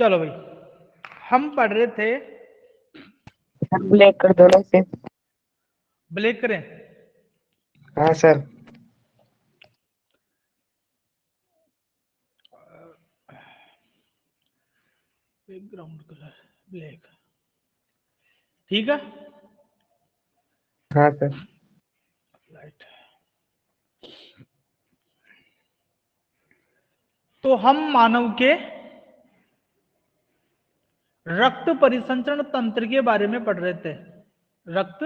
चलो भाई, हम पढ़ रहे थे। ब्लैक कर दो ना इसे। ब्लैक करें? हाँ सर। बैकग्राउंड कलर ब्लैक, ठीक है। हाँ सर। लाइट। तो हम मानव के रक्त परिसंचरण तंत्र के बारे में पढ़ रहे थे। रक्त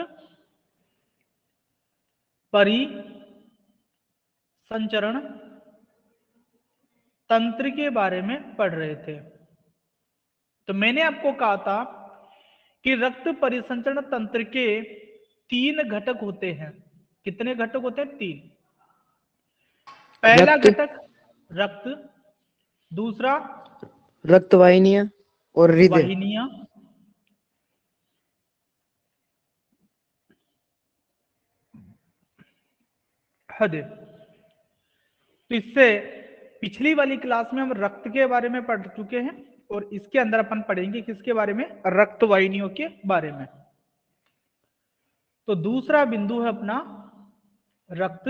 परिसंचरण तंत्र के बारे में पढ़ रहे थे। तो मैंने आपको कहा था कि रक्त परिसंचरण तंत्र के 3 घटक होते हैं। कितने घटक होते हैं? 3। पहला रक्त, घटक रक्त, दूसरा रक्तवाहिनियां और हृदय। वाहिनियां, हृदय। तो इससे पिछली वाली क्लास में हम रक्त के बारे में पढ़ चुके हैं और इसके अंदर अपन पढ़ेंगे किसके बारे में? रक्त वाहिनियों के बारे में। तो दूसरा बिंदु है अपना रक्त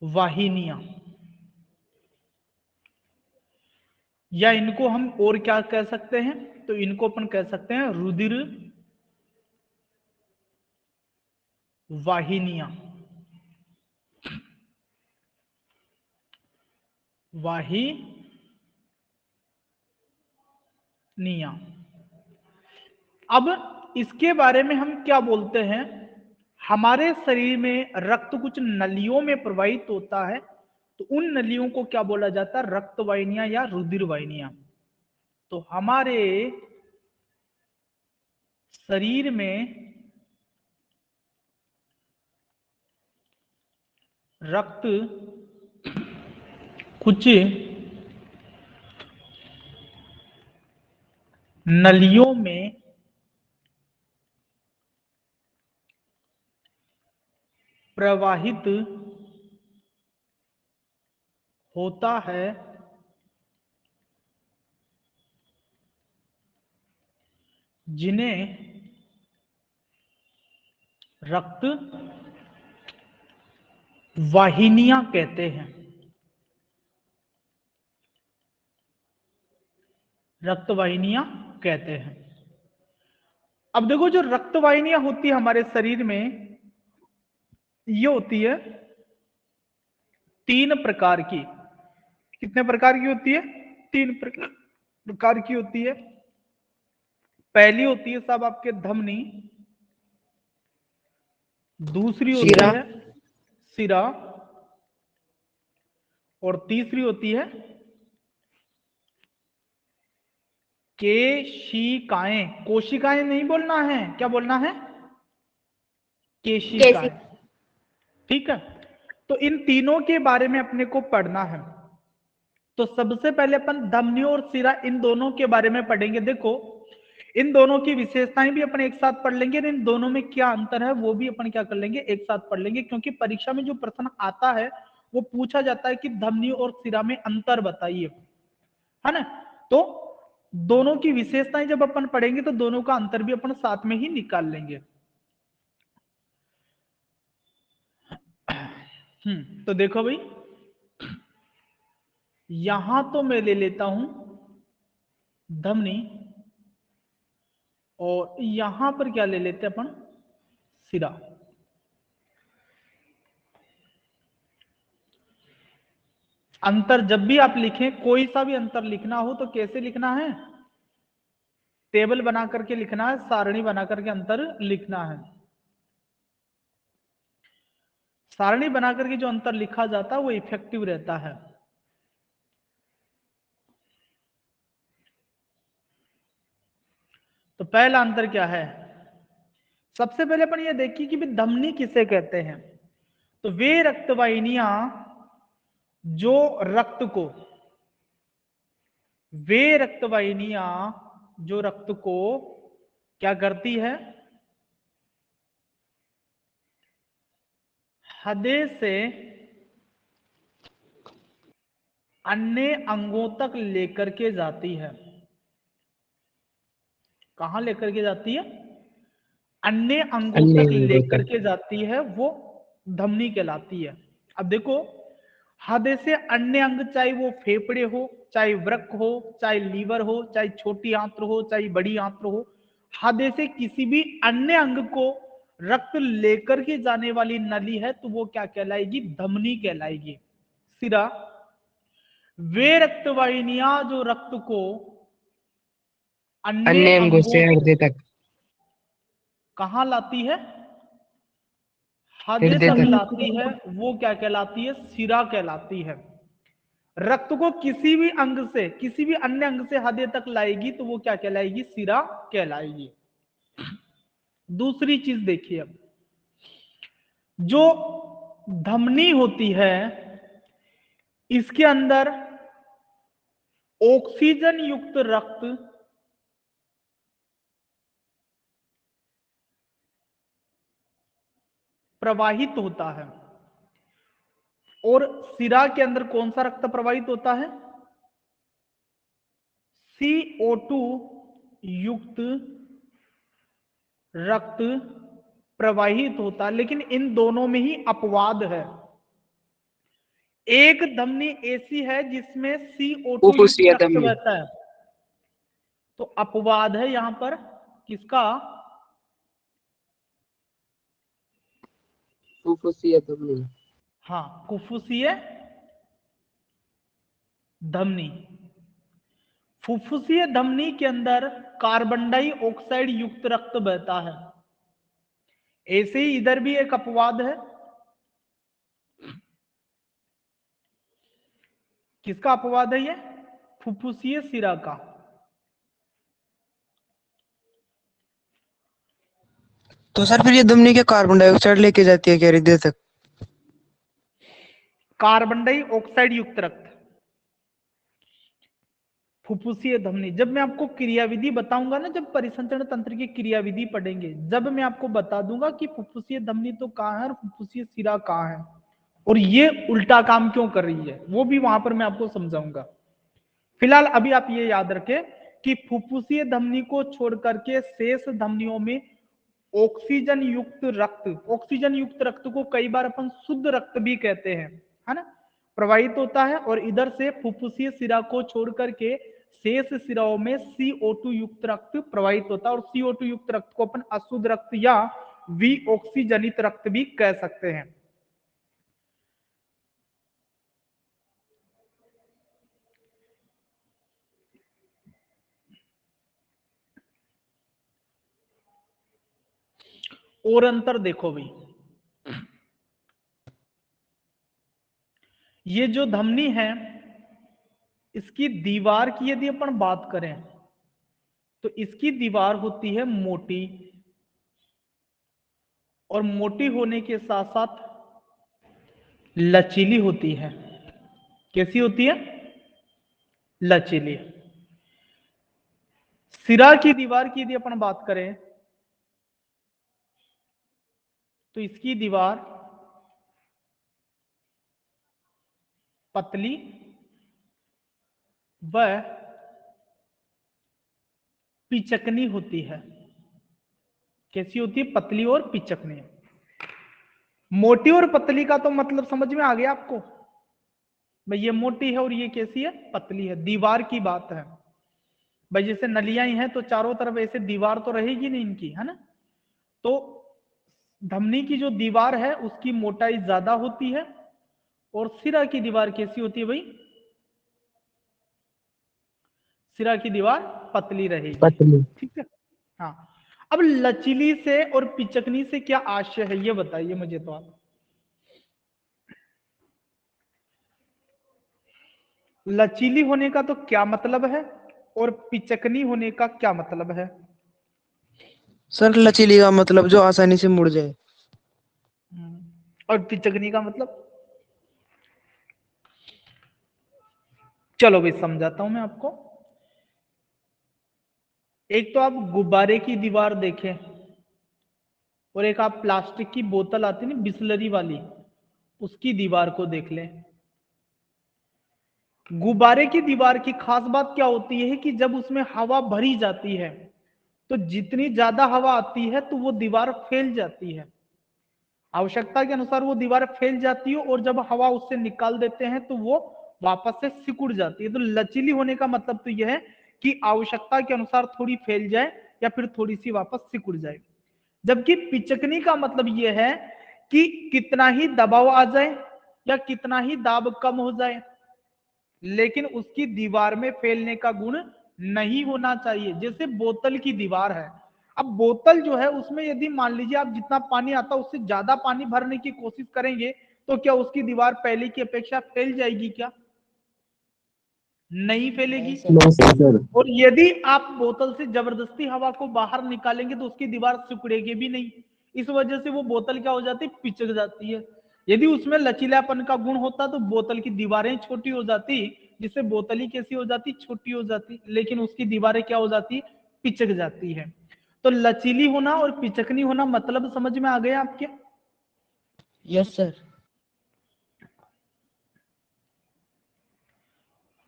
वाहिनियां, या इनको हम और क्या कह सकते हैं? तो इनको अपन कह सकते हैं रुधिर वाहिनियां। वाहिनियां। अब इसके बारे में हम क्या बोलते हैं? हमारे शरीर में रक्त कुछ नलियों में प्रवाहित होता है, तो उन नलियों को क्या बोला जाता है? रक्त वाहिनियां या रुधिर वाहिनियां। तो हमारे शरीर में रक्त कुछ नलियों में प्रवाहित होता है, जिन्हें रक्त वाहिनियां कहते हैं। रक्त वाहिनियां कहते हैं। अब देखो, जो रक्त वाहिनियां होती है हमारे शरीर में, ये होती है 3 प्रकार की। कितने प्रकार की होती है? 3 प्रकार की होती है। पहली होती है सब आपके धमनी, दूसरी होती शीरा। है सिरा, और तीसरी होती है केशिकाएं। कोशिकाएं नहीं बोलना है, क्या बोलना है? कैसी? केशिकाएं। ठीक है। तो इन तीनों के बारे में अपने को पढ़ना है। तो सबसे पहले अपन धमनी और सिरा, इन दोनों के बारे में पढ़ेंगे। देखो, इन दोनों की विशेषताएं भी अपन एक साथ पढ़ लेंगे, इन दोनों में क्या अंतर है वो भी अपन क्या कर लेंगे? एक साथ पढ़ लेंगे। क्योंकि परीक्षा में जो प्रश्न आता है वो पूछा जाता है कि धमनी और सिरा में अंतर बताइए, है ना। तो दोनों की विशेषताएं जब अपन पढ़ेंगे तो दोनों का अंतर भी अपन साथ में ही निकाल लेंगे। तो देखो भाई, यहां तो मैं ले लेता हूं धमनी, और यहां पर क्या ले लेते हैं अपन? सिरा। अंतर जब भी आप लिखें, कोई सा भी अंतर लिखना हो तो कैसे लिखना है? टेबल बना करके लिखना है, सारणी बना करके अंतर लिखना है। सारणी बना करके जो अंतर लिखा जाता है वो इफेक्टिव रहता है। तो पहला अंतर क्या है? सबसे पहले अपन ये देखिए कि धमनी किसे कहते हैं। तो वे रक्तवाहिनियां जो रक्त को, वे रक्तवाहिनियां जो रक्त को क्या करती है? हृदय से अन्य अंगों तक लेकर के जाती है। कहां लेकर के जाती है? अन्य अंगों अन्य तक अंगों लेकर तक। के जाती है, वो धमनी कहलाती है। अब देखो, हृदय से अन्य अंग, चाहे वो फेफड़े हो, चाहे वृक्क हो, चाहे लीवर हो, चाहे छोटी आंत्र हो, चाहे बड़ी आंत्र हो, हृदय से किसी भी अन्य अंग को रक्त लेकर के जाने वाली नली है तो वो क्या कहलाएगी? धमनी कहलाएगी। सिरा, वे रक्तवाहिनियां जो रक्त को अन्य अन्य अंगों अंगों से तक हृदय तक। कहां लाती है? हृदय हृदय तक तक। लाती है, वो क्या कहलाती है? सिरा कहलाती है। रक्त को किसी भी अंग से, किसी भी अन्य अंग से हृदय तक लाएगी तो वो क्या कहलाएगी? सिरा कहलाएगी। दूसरी चीज देखिए, अब जो धमनी होती है इसके अंदर ऑक्सीजन युक्त रक्त प्रवाहित होता है। और सिरा के अंदर कौन सा रक्त प्रवाहित होता है? CO2 युक्त रक्त प्रवाहित होता है। लेकिन इन दोनों में ही अपवाद है। एक धमनी ऐसी है जिसमें CO2 युक्त फुफ्फुसिया रक्त धमनी। बहता है, तो अपवाद है यहां पर किसका? फुफ्फुसिया धमनी। हाँ, फुफ्फुसीय धमनी। फुफ्फुसीय धमनी के अंदर कार्बन डाइऑक्साइड युक्त रक्त बहता है। ऐसे ही इधर भी एक अपवाद है। किसका अपवाद है ये? फुफ्फुसीय सिरा का। तो सर फिर ये धमनी के कार्बन डाइऑक्साइड लेके जाती है क्या हृदय तक? कार्बन डाइऑक्साइड युक्त रक्त फुफ्फुसीय धमनी। जब मैं आपको क्रियाविधि बताऊंगा ना, जब परिसंचरण तंत्र की क्रियाविधि पढ़ेंगे, जब मैं आपको बता दूंगा कि फुफ्फुसीय धमनी तो कहाँ है और फुफ्फुसीय सिरा कहाँ है और ये उल्टा काम क्यों कर रही है, वो भी वहां पर मैं आपको समझाऊंगा। फिलहाल अभी आप ये याद रखें कि फुफ्फुसीय धमनी को छोड़ करके शेष धमनियों में ऑक्सीजन युक्त रक्त, ऑक्सीजन युक्त रक्त को कई बार अपन शुद्ध रक्त भी कहते हैं, है ना, प्रवाहित होता है। और इधर से फुफ्फुसीय सिरा को छोड़ करके शेष सिराओं में CO2 युक्त रक्त प्रवाहित होता है। और CO2 युक्त रक्त को अपन अशुद्ध रक्त या विऑक्सीजनित रक्त भी कह सकते हैं। और अंतर देखो भाई, ये जो धमनी है इसकी दीवार की यदि अपन बात करें तो इसकी दीवार होती है मोटी, और मोटी होने के साथ साथ लचीली होती है। कैसी होती है? लचीली। सिरा की दीवार की यदि अपन बात करें तो इसकी दीवार पतली व पिचकनी होती है। कैसी होती है? पतली और पिचकनी। मोटी और पतली का तो मतलब समझ में आ गया आपको? भाई ये मोटी है और ये कैसी है? पतली है। दीवार की बात है भाई, जैसे नलियां ही हैं तो चारों तरफ ऐसे दीवार तो रहेगी नहीं इनकी, है ना। तो धमनी की जो दीवार है उसकी मोटाई ज्यादा होती है और सिरा की दीवार कैसी होती है भाई? सिरा की दीवार पतली रहेगी। पतली। ठीक है। हाँ, अब लचीली से और पिचकनी से क्या आशय है ये बताइए मुझे तो आप। लचीली होने का तो क्या मतलब है और पिचकनी होने का क्या मतलब है? सर लचीली का मतलब जो आसानी से मुड़ जाए। और पिचकनी का मतलब? चलो भाई समझाता हूं मैं आपको। एक तो आप गुब्बारे की दीवार देखें और एक आप प्लास्टिक की बोतल आती है ना बिस्लरी वाली, उसकी दीवार को देख लें। गुब्बारे की दीवार की खास बात क्या होती है कि जब उसमें हवा भरी जाती है तो जितनी ज्यादा हवा आती है तो वो दीवार फैल जाती है, आवश्यकता के अनुसार वो दीवार फैल जाती है, और जब हवा उससे निकाल देते हैं तो वो वापस से सिकुड़ जाती है। तो लचीली होने का मतलब तो यह है कि आवश्यकता के अनुसार थोड़ी फैल जाए या फिर थोड़ी सी वापस सिकुड़ जाए। जबकि पिचकनी का मतलब यह है कि कितना ही दबाव आ जाए या कितना ही दाब कम हो जाए, लेकिन उसकी दीवार में फैलने का गुण नहीं होना चाहिए। जैसे बोतल की दीवार है, अब बोतल जो है उसमें यदि मान लीजिए आप जितना पानी आता है उससे ज्यादा पानी भरने की कोशिश करेंगे तो क्या उसकी दीवार पहले की अपेक्षा फैल जाएगी? क्या नहीं फैलेगी? नहीं सर। और यदि आप बोतल से जबरदस्ती हवा को बाहर निकालेंगे तो उसकी दीवार सिकुड़ेगी भी नहीं। इस वजह से वो बोतल क्या हो जाती है? पिचक जाती है। यदि उसमें लचीलापन का गुण होता तो बोतल की दीवारें छोटी हो जाती, जिससे बोतल ही कैसी हो जाती? छोटी हो जाती, लेकिन उसकी दीवारें क्या हो जाती? पिचक जाती है। तो लचीली होना और पिचकनी होना मतलब समझ में आ गया आपके? Yes sir.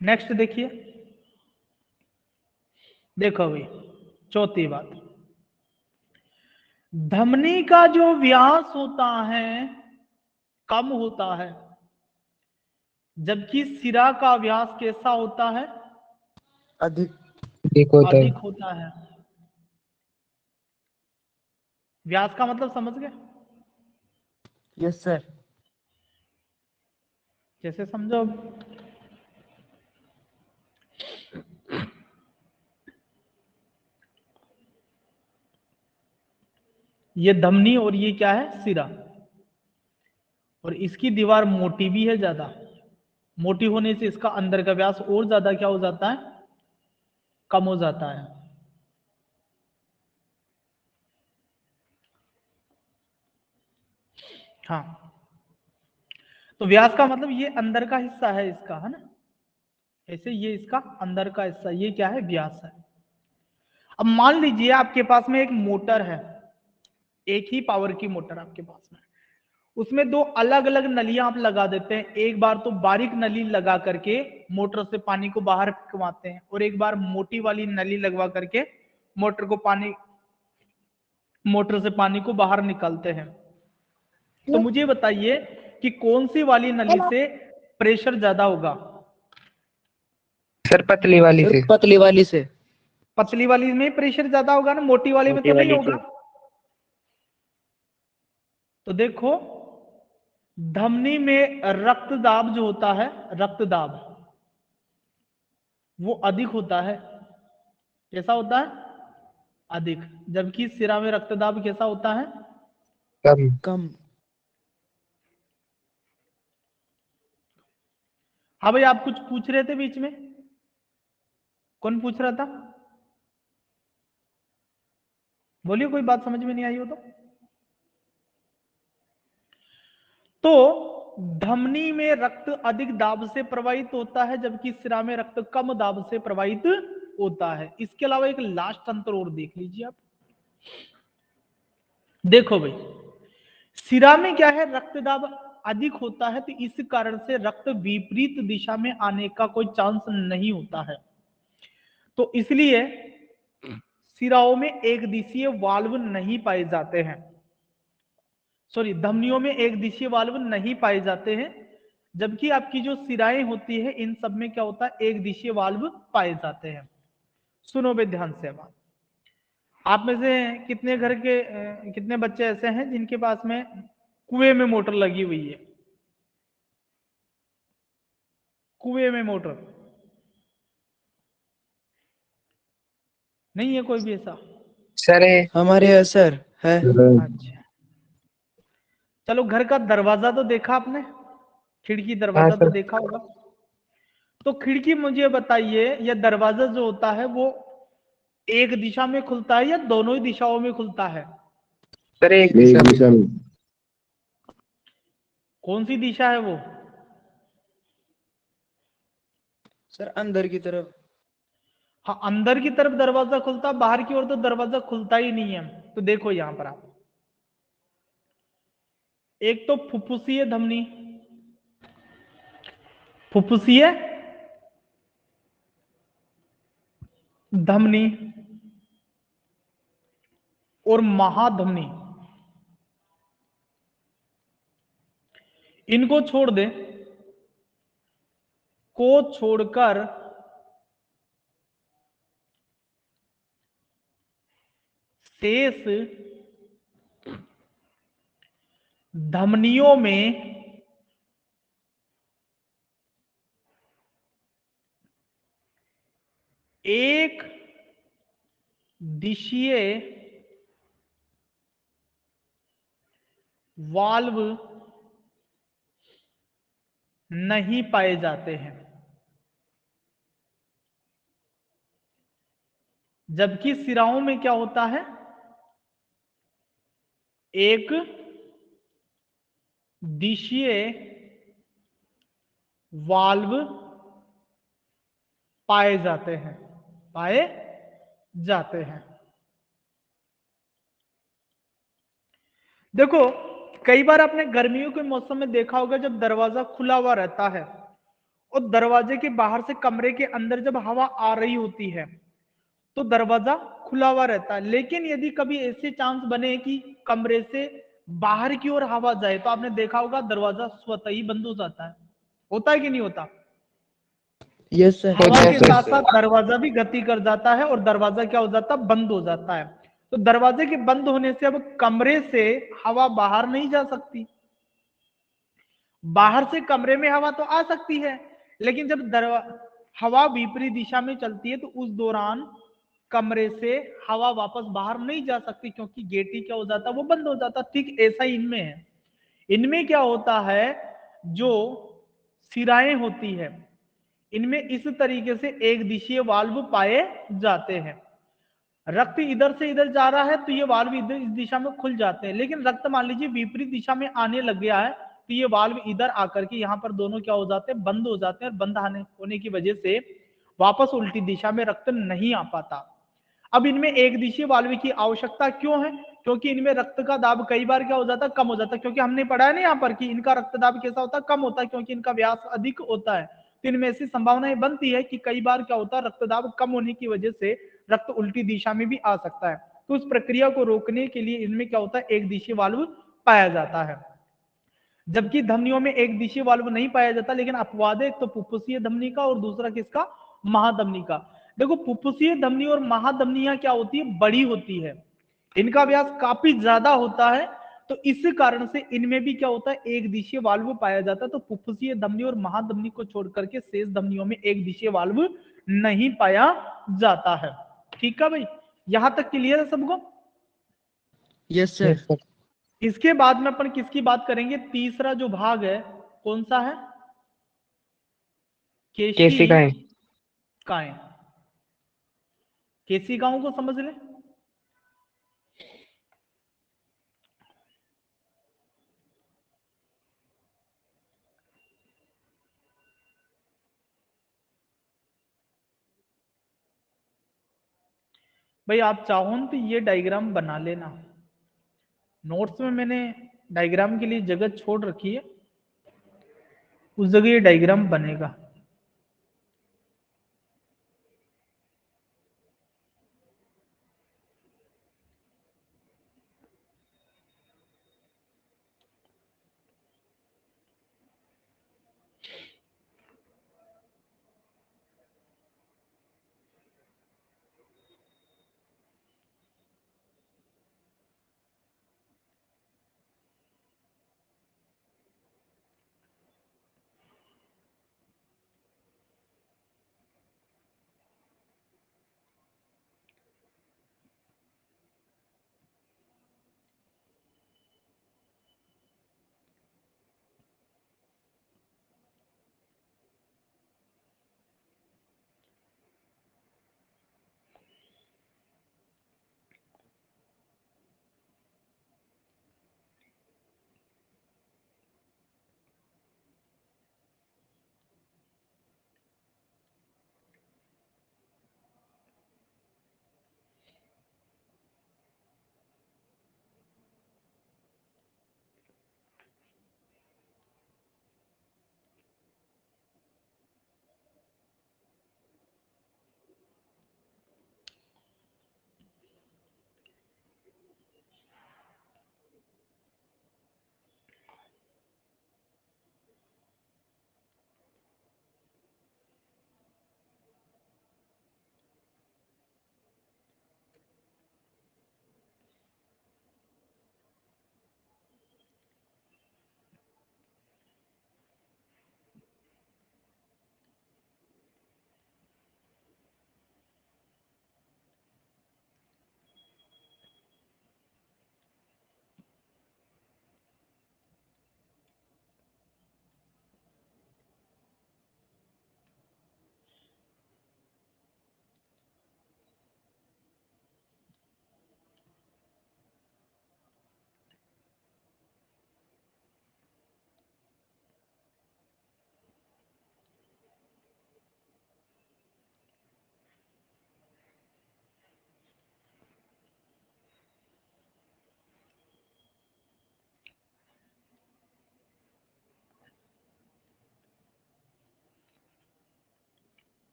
नेक्स्ट देखिए, देखो भाई, चौथी बात, धमनी का जो व्यास होता है कम होता है, जबकि सिरा का व्यास कैसा होता है? अधिक अधिक होता है। अधिक होता है। व्यास का मतलब समझ गए? Yes sir. जैसे समझो, ये धमनी और ये क्या है? सिरा, और इसकी दीवार मोटी भी है ज्यादा, मोटी होने से इसका अंदर का व्यास और ज्यादा क्या हो जाता है? कम हो जाता है। हाँ, तो व्यास का मतलब ये अंदर का हिस्सा है इसका, है ना? ऐसे ये इसका अंदर का हिस्सा, ये क्या है? व्यास है। अब मान लीजिए आपके पास में एक मोटर है, एक ही पावर की मोटर आपके पास में, उसमें दो अलग अलग नलियां आप लगा देते हैं। एक बार तो बारीक नली लगा करके मोटर से पानी को बाहर कमाते हैं, और एक बार मोटी वाली नली लगवा करके मोटर से पानी को बाहर निकालते हैं। तो मुझे बताइए कि कौन सी वाली नली से प्रेशर ज्यादा होगा? सर पतली वाली से। पतली वाली से। पतली वाली में प्रेशर ज्यादा होगा ना, मोटी वाली में मोटी तो नहीं वाली होगा। से। तो देखो, धमनी में रक्त दाब जो होता है, रक्त दाब वो अधिक होता है। कैसा होता है? अधिक। जबकि सिरा में रक्त दाब कैसा होता है? कम कम। हाँ भाई, आप कुछ पूछ रहे थे बीच में, कौन पूछ रहा था? बोलिए, कोई बात समझ में नहीं आई हो तो धमनी में रक्त अधिक दाब से प्रवाहित होता है, जबकि सिरा में रक्त कम दाब से प्रवाहित होता है। इसके अलावा एक लास्ट अंतर और देख लीजिए आप। देखो भाई, सिरा में क्या है? रक्त दाब अधिक होता है, तो इस कारण से रक्त विपरीत दिशा में आने का कोई चांस नहीं होता है। तो इसलिए सिराओं में एक दिशीय वाल्व नहीं पाए जाते हैं, सॉरी, धमनियों में एक दिशीय वाल्व नहीं पाए जाते हैं, जबकि आपकी जो सिराएं होती है इन सब में क्या होता है? एक दिशीय वाल्व पाए जाते हैं। सुनो बे ध्यान से बात, आप में से कितने घर के कितने बच्चे ऐसे हैं जिनके पास में कुएं में मोटर लगी हुई है? कुएं में मोटर नहीं है कोई भी ऐसा? सर हमारे यहाँ सर है। अच्छा, चलो, घर का दरवाजा तो देखा आपने? खिड़की हाँ दरवाजा तो सर। देखा होगा। तो खिड़की मुझे बताइए, या दरवाजा जो होता है वो एक दिशा में खुलता है या दोनों ही दिशाओं में खुलता है? सर एक दिशा में। कौन सी दिशा है वो? सर अंदर की तरफ। हाँ, अंदर की तरफ दरवाजा खुलता, बाहर की ओर तो दरवाजा खुलता ही नहीं है। तो देखो यहां पर आप, एक तो फुफ्फुसीय धमनी, फुफ्फुसीय धमनी और महाधमनी, इनको छोड़ दे, को छोड़कर शेष धमनियों में एक दिशीय वाल्व नहीं पाए जाते हैं, जबकि सिराओं में क्या होता है, एक दिशीय वाल्व पाए जाते हैं, पाए जाते हैं। देखो, कई बार आपने गर्मियों के मौसम में देखा होगा, जब दरवाजा खुला हुआ रहता है और दरवाजे के बाहर से कमरे के अंदर जब हवा आ रही होती है तो दरवाजा खुला हुआ रहता है, लेकिन यदि कभी ऐसे चांस बने कि कमरे से बाहर की ओर हवा जाए तो आपने देखा होगा दरवाजा स्वतः ही बंद हो जाता है। होता है कि नहीं होता? Yes sir. हवा के साथ साथ दरवाजा भी गति कर जाता है और दरवाजा क्या हो जाता है, बंद हो जाता है। तो दरवाजे के बंद होने से अब कमरे से हवा बाहर नहीं जा सकती। बाहर से कमरे में हवा तो आ सकती है, लेकिन जब हवा विपरीत दिशा में चलती है तो उस दौरान कमरे से हवा वापस बाहर नहीं जा सकती, क्योंकि गेट ही क्या हो जाता है, वो बंद हो जाता। ठीक ऐसा ही इनमें है। इनमें क्या होता है, जो सिराएं होती है इनमें इस तरीके से एक दिशीय वाल्व पाए जाते हैं। रक्त इधर से इधर जा रहा है तो ये वाल्व इधर इस दिशा में खुल जाते हैं, लेकिन रक्त मान लीजिए विपरीत दिशा में आने लग गया है तो ये वाल्व इधर आकर के यहाँ पर दोनों क्या हो जाते हैं, बंद हो जाते हैं, और बंद होने की वजह से वापस उल्टी दिशा में रक्त नहीं आ पाता। अब इनमें एक दिशीय वाल्व की आवश्यकता क्यों है? क्योंकि इनमें रक्त का दाब कई बार क्या हो जाता है, कम हो जाता है, क्योंकि हमने पढ़ा है ना यहाँ पर कि इनका रक्त दाब कैसा होता है, कम होता है, क्योंकि इनका व्यास अधिक होता है। तो इनमें ऐसी संभावनाएं बनती है कि कई बार क्या होता है, रक्तदाब कम होने की वजह से रक्त उल्टी दिशा में भी आ सकता है। तो उस प्रक्रिया को रोकने के लिए इनमें क्या होता है, एक दिशीय वाल्व पाया जाता है। जबकि धमनियों में एक दिशीय वाल्व नहीं पाया जाता, लेकिन अपवाद है, एक तो फुफ्फुसीय धमनी का और दूसरा किसका, महाधमनी का। देखो, फुफ्फुसीय धमनी और महाधमनियां क्या होती है, बड़ी होती है, इनका व्यास काफी ज्यादा होता है, तो इस कारण से इनमें भी क्या होता है, एक दिशीय वाल्व पाया जाता है। तो फुफ्फुसीय धमनी और महाधमनी को छोड़ करके शेष धमनियों में एक दिशीय वाल्व नहीं पाया जाता है। ठीक है भाई, यहां तक क्लियर है सबको? Yes sir. इसके बाद में अपन किसकी बात करेंगे, तीसरा जो भाग है कौन सा है, केशिकाएं। केशिकाएं। केशिकाओं को समझ ले। भाई आप चाहो तो ये डायग्राम बना लेना, नोट्स में मैंने डायग्राम के लिए जगह छोड़ रखी है, उस जगह ये डायग्राम बनेगा।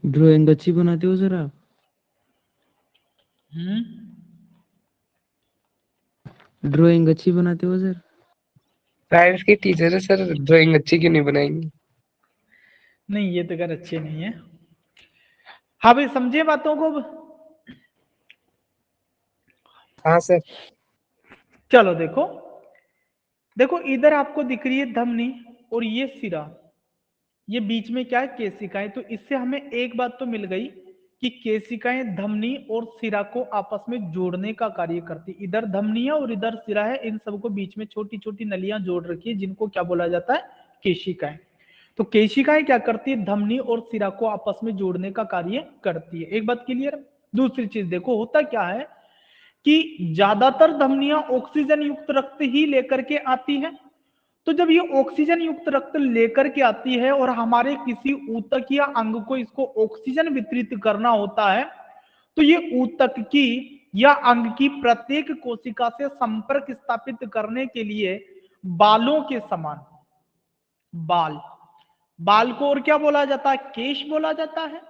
ड्राइंग अच्छी बनाते हो सर आप? ड्राइंग अच्छी बनाते हो सर? साइंस के टीचर है सर, ड्राइंग अच्छी क्यों नहीं बनाएंगे? नहीं, ये तो खैर अच्छे नहीं है। हाँ भाई, समझे बातों को अब? हाँ सर। चलो देखो, देखो इधर आपको दिख रही है धमनी और ये सिरा, ये बीच में क्या है, केशिकाएं। तो इससे हमें एक बात तो मिल गई कि केशिकाएं धमनी और सिरा को आपस में जोड़ने का कार्य करती। इधर धमनी है और इधर सिरा है, इन सबको बीच में छोटी छोटी नलियां जोड़ रखी है, जिनको क्या बोला जाता है, केशिकाएं। तो केशिकाएं क्या करती है, धमनी और सिरा को आपस में जोड़ने का कार्य करती है। एक बात क्लियर। दूसरी चीज देखो, होता क्या है कि ज्यादातर धमनियां ऑक्सीजन युक्त रक्त ही लेकर के आती है। तो जब ये ऑक्सीजन युक्त रक्त लेकर के आती है और हमारे किसी ऊतक या अंग को इसको ऑक्सीजन वितरित करना होता है, तो ये ऊतक की या अंग की प्रत्येक कोशिका से संपर्क स्थापित करने के लिए बालों के समान, बाल, बाल को और क्या बोला जाता है, केश बोला जाता है।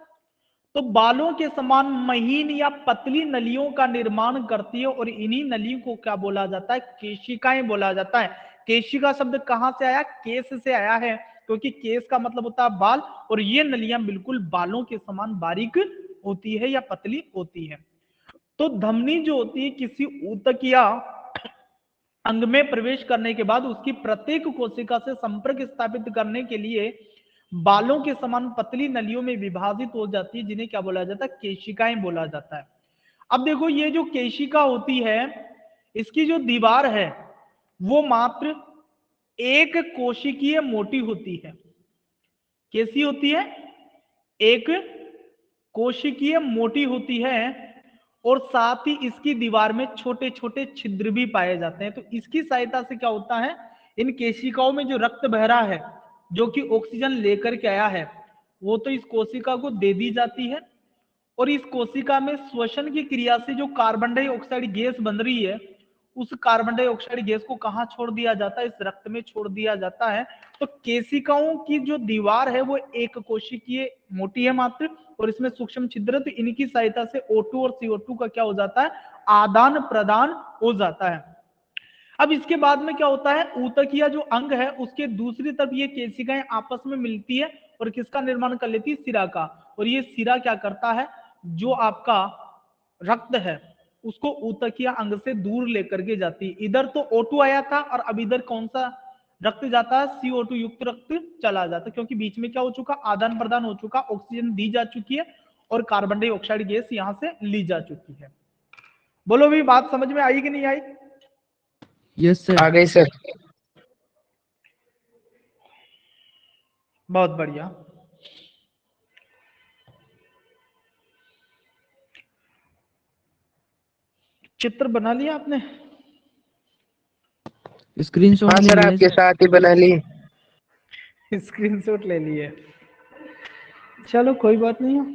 तो बालों के समान महीन या पतली नलियों का निर्माण करती है और इन्हीं नलियों को क्या बोला जाता है, केशिकाएं बोला जाता है। केशिका शब्द कहां से आया, केश से आया है, क्योंकि केश का मतलब होता है बाल, और ये नलियां बिल्कुल बालों के समान बारीक होती है या पतली होती है। तो धमनी जो होती है किसी ऊतक या अंग में प्रवेश करने के बाद उसकी प्रत्येक कोशिका से संपर्क स्थापित करने के लिए बालों के समान पतली नलियों में विभाजित हो जाती है, जिन्हें क्या बोला जाता है, केशिकाएं बोला जाता है। अब देखो, ये जो केशिका होती है, इसकी जो दीवार है वो मात्र एक कोशिकीय मोटी होती है। कैसी होती है, एक कोशिकीय मोटी होती है, और साथ ही इसकी दीवार में छोटे छोटे छिद्र भी पाए जाते हैं। तो इसकी सहायता से क्या होता है, इन केशिकाओं में जो रक्त बह रहा है, जो कि ऑक्सीजन लेकर के आया है, वो तो इस कोशिका को दे दी जाती है, और इस कोशिका में श्वसन की क्रिया से जो कार्बन डाइऑक्साइड गैस बन रही है, उस कार्बन डाइऑक्साइड गैस को कहाँ छोड़ दिया जाता है, इस रक्त में छोड़ दिया जाता है। तो केशिकाओं की जो दीवार है वो एक कोशिकीय मोटी है मात्र, और इसमें सूक्ष्म छिद्र, तो इनकी सहायता से O2 और CO2 का क्या हो जाता है, आदान प्रदान हो जाता है। अब इसके बाद में क्या होता है, ऊतकीय जो अंग है उसके दूसरी तरफ ये केशिकाएं आपस में मिलती है और किसका निर्माण कर लेती है, सिरा का। और ये सिरा क्या करता है, जो आपका रक्त है उसको ऊतकीय अंग से दूर लेकर के जाती है। इधर तो O2 आया था और अब इधर कौन सा रक्त जाता है, CO2 युक्त रक्त चला जाता है, क्योंकि बीच में क्या हो चुका, आदान प्रदान हो चुका, ऑक्सीजन दी जा चुकी है और कार्बन डाइऑक्साइड गैस यहां से ली जा चुकी है। बोलो भी, बात समझ में आई कि नहीं आई? Yes sir. आ गई सर। बहुत बढ़िया। चित्र बना लिया आपने? स्क्रीनशॉट हाँ ले सर, लिया आपके सर। साथ ही बना ली। स्क्रीनशॉट ले लिए, चलो कोई बात नहीं है।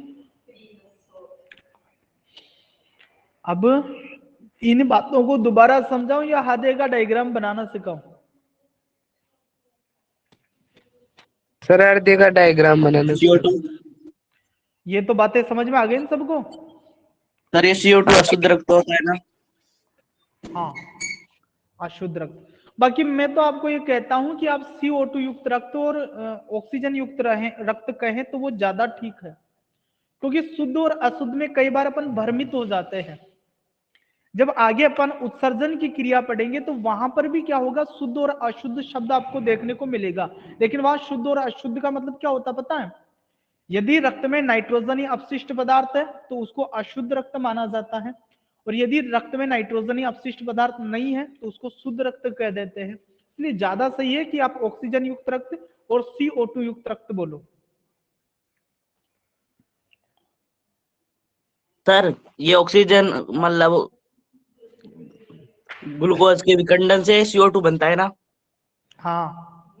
अब इन बातों को दोबारा समझाऊं या हादे का डायग्राम बनाना सिखाऊं? सर हृदय का डायग्राम बनाना। CO2 ये तो बातें समझ में आ गई इन सबको? सर, ये CO2 अशुद्ध रक्त होता है ना? हाँ, अशुद्ध रक्त। बाकी मैं तो आपको ये कहता हूं कि आप CO2 युक्त रक्त और ऑक्सीजन युक्त रक्त कहें तो वो ज्यादा ठीक है, क्योंकि शुद्ध और अशुद्ध में कई बार अपन भ्रमित हो जाते हैं। जब आगे अपन उत्सर्जन की क्रिया पढ़ेंगे तो वहां पर भी क्या होगा, शुद्ध और अशुद्ध शब्द आपको देखने को मिलेगा। लेकिन वहां शुद्ध और अशुद्ध का मतलब क्या होता पता है? यदि रक्त में नाइट्रोजन या अपशिष्ट पदार्थ है तो उसको अशुद्ध रक्त माना जाता है, और यदि रक्त में नाइट्रोजन या अपशिष्ट पदार्थ नहीं है तो उसको शुद्ध रक्त कह देते हैं। इसलिए ज्यादा सही है कि आप ऑक्सीजन युक्त रक्त और CO2 युक्त रक्त बोलो। सर, ये ऑक्सीजन मतलब ग्लूकोज के विखंडन से CO2 बनता है ना? हाँ,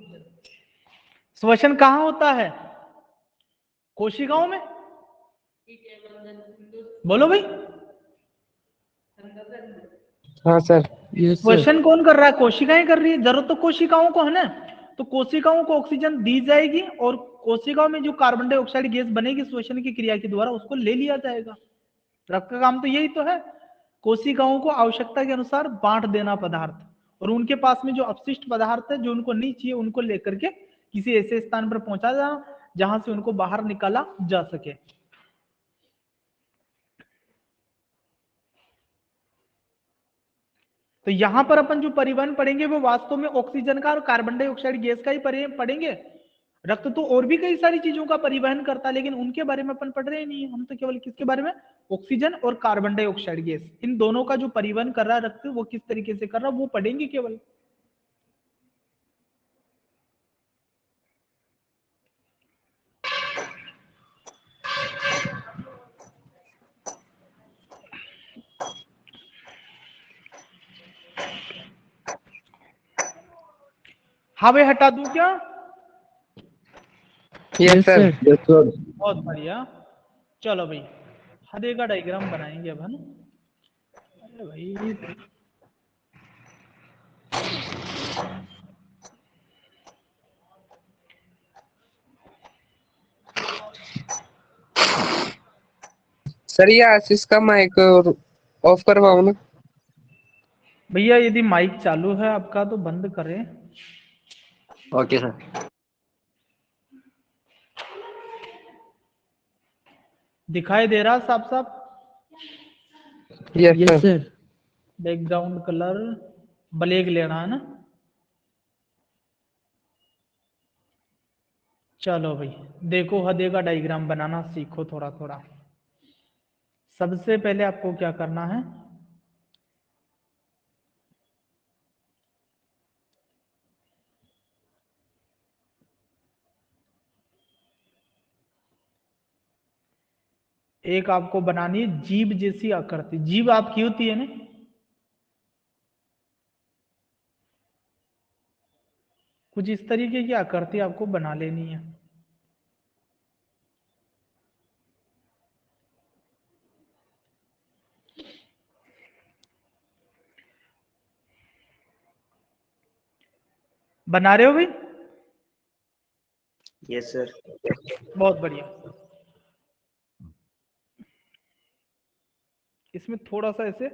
श्वसन कहाँ होता है, कोशिकाओं में। बोलो भाई, हाँ सर। Yes sir. श्वसन कौन कर रहा है, कोशिकाएं कर रही है। जरूरत तो कोशिकाओं को है ना, तो कोशिकाओं को ऑक्सीजन दी जाएगी और कोशिकाओं में जो कार्बन डाइऑक्साइड गैस बनेगी श्वसन की क्रिया के द्वारा उसको ले लिया जाएगा। रक्त का काम तो यही तो है, कोशिकाओं को आवश्यकता के अनुसार बांट देना पदार्थ, और उनके पास में जो अपशिष्ट पदार्थ है जो उनको नहीं चाहिए उनको लेकर के किसी ऐसे स्थान पर पहुंचा जाना जहां से उनको बाहर निकाला जा सके। तो यहां पर अपन जो परिवहन पढ़ेंगे वो वास्तव में ऑक्सीजन का और कार्बन डाइऑक्साइड गैस का ही पढ़ेंगे। रक्त तो और भी कई सारी चीजों का परिवहन करता है लेकिन उनके बारे में अपन पढ़ रहे नहीं, हम तो केवल किसके बारे में, ऑक्सीजन और कार्बन डाइऑक्साइड गैस, इन दोनों का जो परिवहन कर रहा है रक्त वो किस तरीके से कर रहा है वो पढ़ेंगे केवल। हवा हटा दूं क्या? Yes sir. बहुत बढ़िया। चलो भाई हरे का डायग्राम बनाएंगे अब, है ना? अरे भाई सर ये आशीष का माइक ऑफ करवाओ ना। भैया यदि माइक चालू है आपका तो बंद करें। Okay sir. दिखाई दे रहा साफ साफ? Yes sir. Background colour black लेना है ना? चलो भाई देखो हदे का डायग्राम बनाना सीखो थोड़ा थोड़ा। सबसे पहले आपको क्या करना है, एक आपको बनानी है जीभ जैसी आकृति। जीभ आपकी होती है ना? कुछ इस तरीके की आकृति आपको बना लेनी है। बना रहे हो भाई? Yes sir. बहुत बढ़िया। इसमें थोड़ा सा ऐसे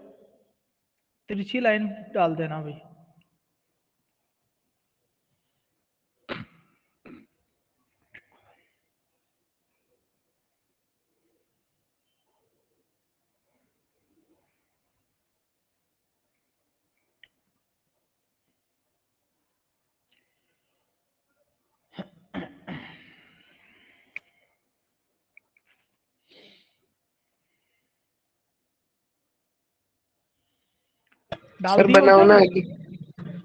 तिरछी लाइन डाल देना भाई। डाल सर दिया बनाओ क्या ना भाई? आगे।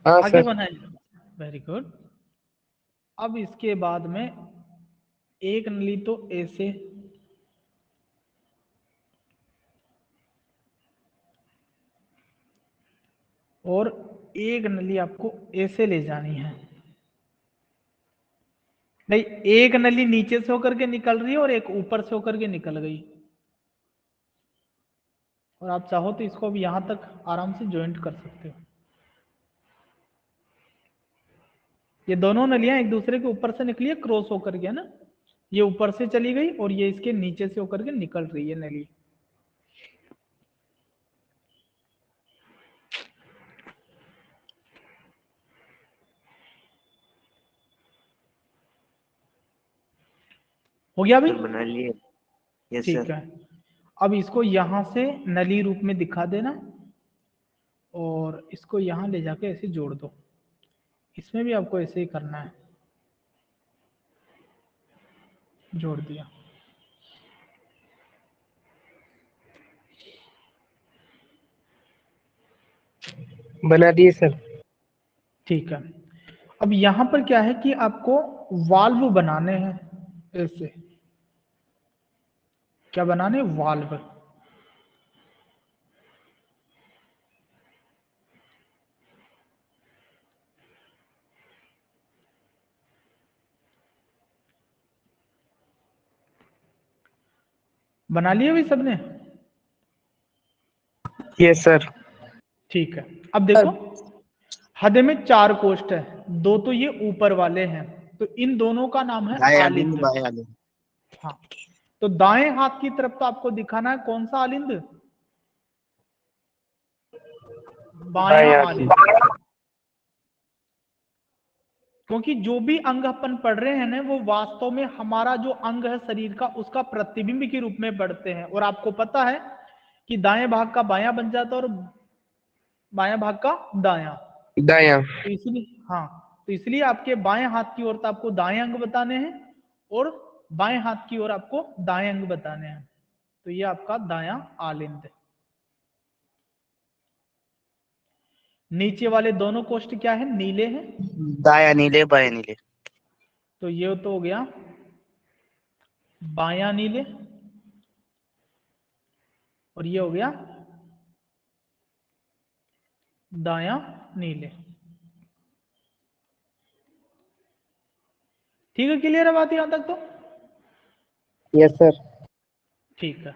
हाँ आगे सर। बनाए। Very good. अब इसके बाद में एक नली तो ऐसे, और एक नली आपको ऐसे ले जानी है। भाई एक नली नीचे से होकर के निकल रही है और एक ऊपर से होकर के निकल गई, और आप चाहो तो इसको भी यहां तक आराम से ज्वाइंट कर सकते हो। ये दोनों नलियां एक दूसरे के ऊपर से निकली है क्रॉस होकर के, है ना? ये ऊपर से चली गई और ये इसके नीचे से होकर के निकल रही है नली। हो गया भाई? सर बना लिए। यस ठीक सर। है। अब इसको यहां से नली रूप में दिखा देना और इसको यहां ले जाके ऐसे जोड़ दो। इसमें भी आपको ऐसे ही करना है। जोड़ दिया। बना दिए सर। ठीक है। अब यहां पर क्या है कि आपको वाल्व बनाने हैं ऐसे। क्या बनाने? वाल्व। बना लिए भाई सबने? Yes sir. ठीक है। अब देखो हदे में 4 कोष्ठ है, 2 तो ये ऊपर वाले हैं तो इन दोनों का नाम है दाएं आलिंद आलिंद। बाएं आलिंद। हाँ, तो दाएं हाथ की तरफ तो आपको दिखाना है कौन सा आलिंद, बायां आलिंद। क्योंकि जो भी अंग अपन पढ़ रहे हैं ना, वो वास्तव में हमारा जो अंग है शरीर का, उसका प्रतिबिंब के रूप में बढ़ते हैं। और आपको पता है कि दाएं भाग का बायां बन जाता है और बायां भाग का दायां। दायां। तो इसलिए, हाँ, तो इसलिए आपके बाएं हाथ की ओर तो आपको दाएं अंग बताने हैं और बाएं हाथ की ओर आपको दाएं अंग बताने हैं। तो ये आपका दायां आलिंद है। नीचे वाले दोनों कोष्ठ क्या है, नीले हैं। दायां नीले बाएं नीले। तो ये तो हो गया बायां नीले और ये हो गया दायां नीले। ठीक है, क्लियर है बात यहां तक तो? Yes sir. ठीक है।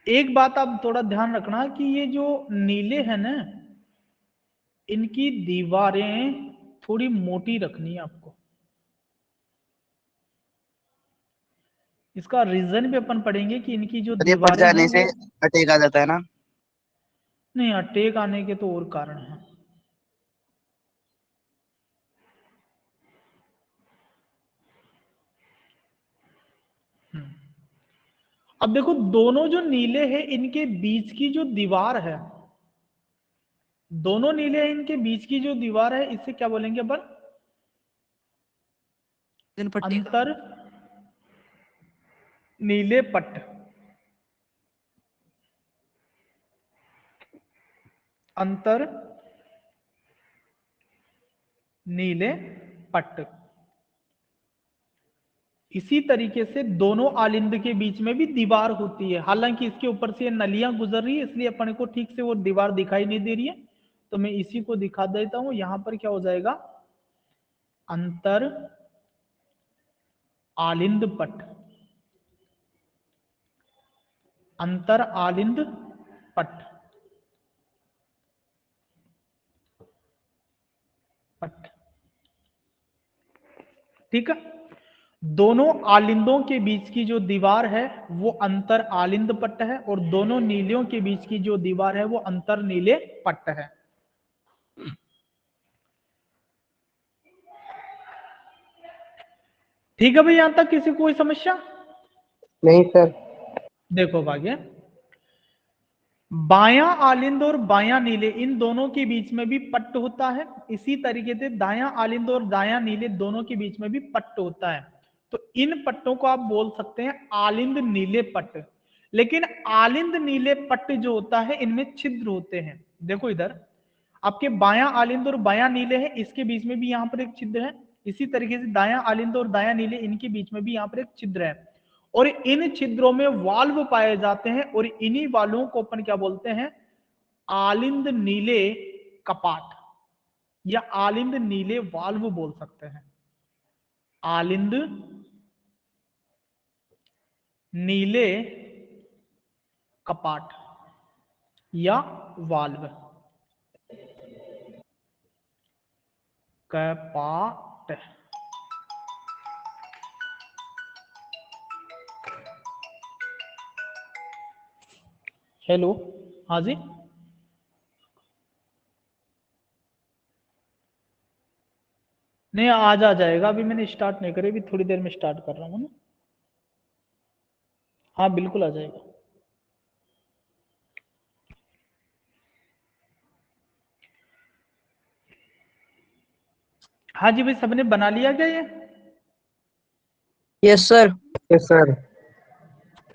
एक बात आप थोड़ा ध्यान रखना कि ये जो नीले हैं ना, इनकी दीवारें थोड़ी मोटी रखनी है आपको। इसका रीजन भी अपन पढ़ेंगे कि इनकी जो और ये पट दीवारें हैं जाने से वो, अटैक आ जाता है ना। नहीं, अटैक आने के तो और कारण हैं। अब देखो, दोनों जो नीले हैं इनके बीच की जो दीवार है, दोनों नीले हैं इनके बीच की जो दीवार है, इसे क्या बोलेंगे अपन, अंतर नीले पट्ट। अंतर नीले पट्ट। इसी तरीके से दोनों आलिंद के बीच में भी दीवार होती है। हालांकि इसके ऊपर से नलियां गुजर रही है, इसलिए अपन को ठीक से वो दीवार दिखाई नहीं दे रही है। तो मैं इसी को दिखा देता हूं। यहां पर क्या हो जाएगा, अंतर आलिंद पट्ट। अंतर आलिंद पट्ट। पट्ट, ठीक है। दोनों आलिंदों के बीच की जो दीवार है वो अंतर आलिंद पट्ट है, और दोनों नीलियों के बीच की जो दीवार है वो अंतर नीले पट्ट है। ठीक है भाई, यहां तक किसी को कोई समस्या? नहीं सर। देखो भाग्य, बायां आलिंद और बायां नीले, इन दोनों के बीच में भी पट्ट होता है। इसी तरीके से दायां आलिंद और दायां नीले दोनों के बीच में भी पट्ट होता है। तो इन पट्टों को आप बोल सकते हैं आलिंद नीले पट्ट। लेकिन आलिंद नीले पट्ट जो होता है, इनमें छिद्र होते हैं। देखो इधर, आपके बायां आलिंद और बायां नीले है, इसके बीच में भी यहां पर एक छिद्र है। इसी तरीके से दायां आलिंद और दायां नीले, इनके बीच में भी यहां पर एक छिद्र है। और इन छिद्रों में वाल्व पाए जाते हैं, और इन्हीं वाल्वों को अपन क्या बोलते हैं, आलिंद नीले कपाट या आलिंद नीले वाल्व बोल सकते हैं। आलिंद नीले कपाट या वाल्व। कपाट। हेलो, हाँ जी। नहीं, आज आ जाएगा, अभी मैंने स्टार्ट नहीं करी, अभी थोड़ी देर में स्टार्ट कर रहा हूँ ना। हाँ बिल्कुल आ जाएगा। हाँ जी भाई, सबने बना लिया क्या ये? Yes sir. Yes sir.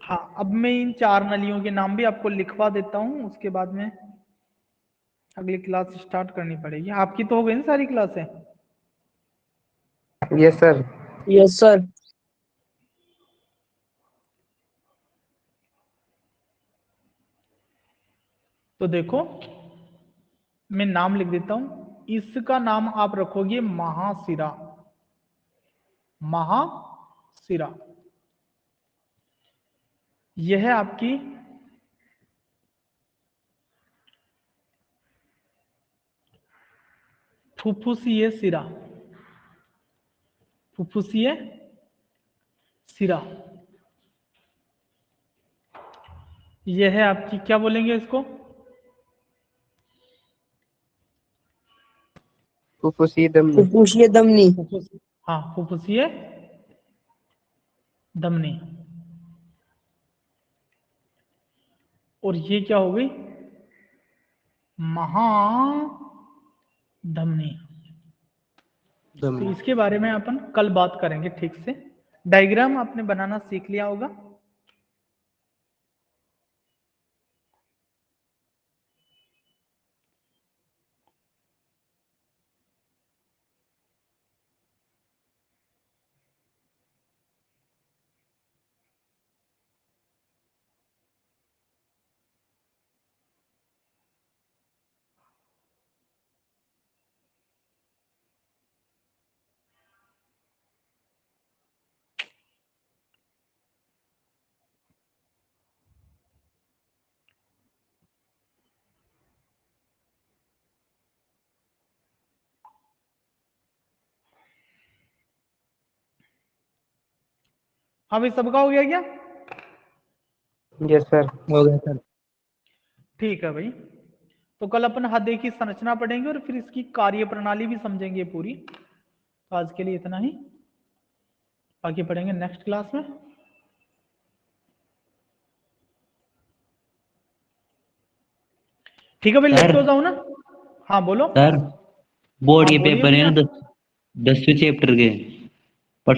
हाँ, अब मैं इन 4 नलियों के नाम भी आपको लिखवा देता हूँ, उसके बाद में अगली क्लास स्टार्ट करनी पड़ेगी। आपकी तो हो गई ना सारी क्लासें? Yes sir. Yes sir. तो देखो, मैं नाम लिख देता हूं। इसका नाम आप रखोगे महाशिरा। महाशिरा। यह है आपकी फुफ्फुसीय सिरा। फुफ्फुसीय सिरा, यह है आपकी, क्या बोलेंगे इसको? फुफ्फुसी धमनी। फुफ्फुसीय धमनी। हाँ, फुफ्फुसीय धमनी। और ये क्या हो गई? महाधमनी। तो इसके बारे में अपन कल बात करेंगे ठीक से। डायग्राम आपने बनाना सीख लिया होगा। हाँ भाई, सबका हो गया क्या? Yes sir. हो गया सर। ठीक है भाई। तो कल अपन हृदय की संरचना पढ़ेंगे और फिर इसकी कार्य प्रणाली भी समझेंगे पूरी। तो आज के लिए इतना ही, बाकी पढ़ेंगे नेक्स्ट क्लास में। ठीक है भाई, सर। लेफ्ट हो जाओ ना। हाँ बोलो। सर, बोर्ड हाँ के बोलिए पेपर है भैया। ना 10वें चैप्टर के,